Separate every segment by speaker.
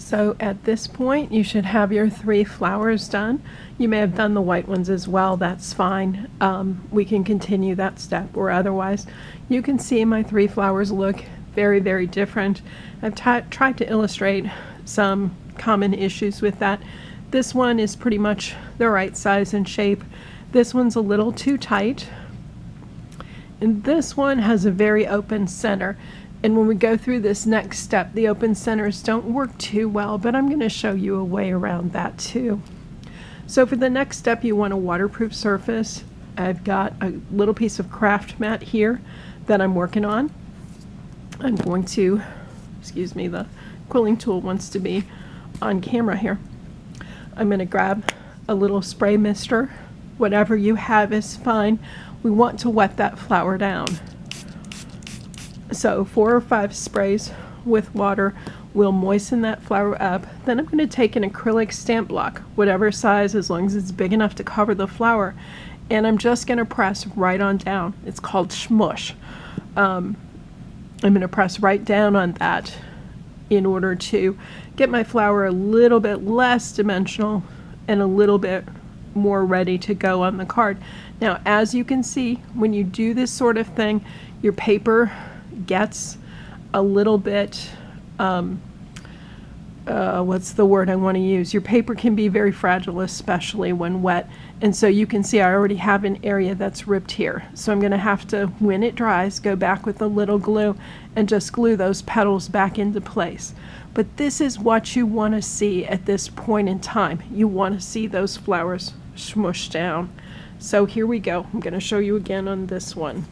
Speaker 1: So at this point, you should have your 3 flowers done. You may have done the white ones as well, that's fine. We can continue that step, or otherwise. You can see my 3 flowers look very, very different. I've tried to illustrate some common issues with that. This one is pretty much the right size and shape. This one's a little too tight. And this one has a very open center. And when we go through this next step, the open centers don't work too well, but I'm going to show you a way around that too. So for the next step, you want a waterproof surface. I've got a little piece of craft mat here that I'm working on. I'm going to, excuse me, the quilling tool wants to be on camera here. I'm going to grab a little spray mister. Whatever you have is fine. We want to wet that flower down. So 4 or 5 sprays with water will moisten that flower up. Then I'm going to take an acrylic stamp block, whatever size, as long as it's big enough to cover the flower, and I'm just going to press right on down. It's called smush. I'm going to press right down on that in order to get my flower a little bit less dimensional and a little bit more ready to go on the card. Now, as you can see, when you do this sort of thing, your paper gets a little bit, what's the word I want to use? Your paper can be very fragile, especially when wet. And so you can see I already have an area that's ripped here. So I'm going to have to, when it dries, go back with a little glue and just glue those petals back into place. But this is what you want to see at this point in time. You want to see those flowers smush down. So here we go. I'm going to show you again on this one.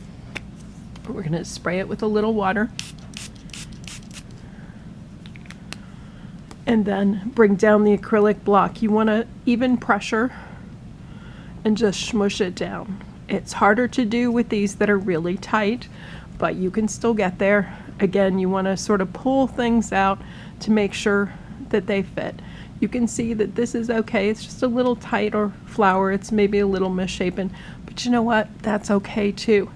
Speaker 1: We're going to spray it with a little water and then bring down the acrylic block. You want to even pressure and just smush it down. It's harder to do with these that are really tight, but you can still get there. Again, you want to sort of pull things out to make sure that they fit. You can see that this is okay. It's just a little tighter flower. It's maybe a little misshapen, but you know what? That's okay too.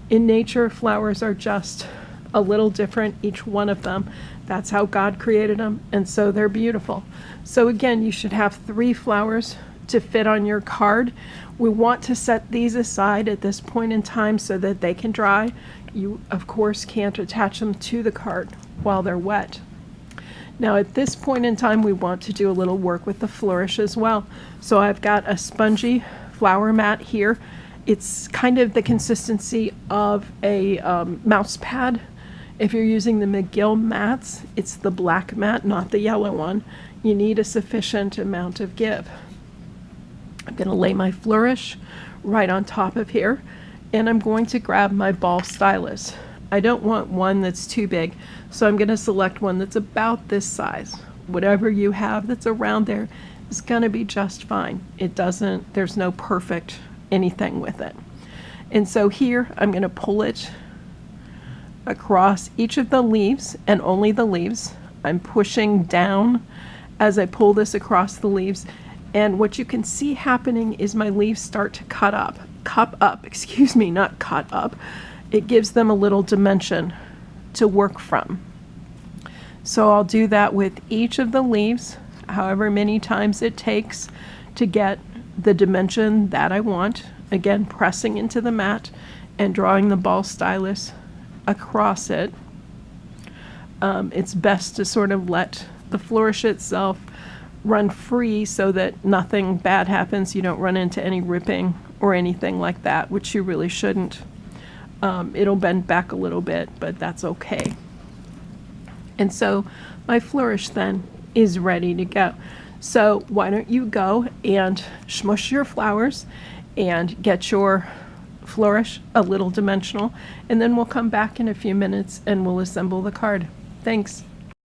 Speaker 1: In nature, flowers are just a little different, each one of them. That's how God created them, and so they're beautiful. So again, you should have 3 flowers to fit on your card. We want to set these aside at this point in time so that they can dry. You, of course, can't attach them to the card while they're wet. Now, at this point in time, we want to do a little work with the flourish as well. So I've got a spongy flower mat here. It's kind of the consistency of a mouse pad. If you're using the McGill mats, it's the black mat, not the yellow one. You need a sufficient amount of give. I'm going to lay my flourish right on top of here, and I'm going to grab my ball stylus. I don't want one that's too big, so I'm going to select one that's about this size. Whatever you have that's around there is going to be just fine. There's no perfect anything with it. And so here I'm going to pull it across each of the leaves, and only the leaves. I'm pushing down as I pull this across the leaves, and what you can see happening is my leaves start to cup up, excuse me, not cut up. It gives them a little dimension to work from. So I'll do that with each of the leaves, however many times it takes to get the dimension that I want. Again, pressing into the mat and drawing the ball stylus across it. It's best to sort of let the flourish itself run free so that nothing bad happens. You don't run into any ripping or anything like that, which you really shouldn't. It'll bend back a little bit, but that's okay. And so my flourish then is ready to go. So why don't you go and smush your flowers and get your flourish a little dimensional, and then we'll come back in a few minutes and we'll assemble the card. Thanks.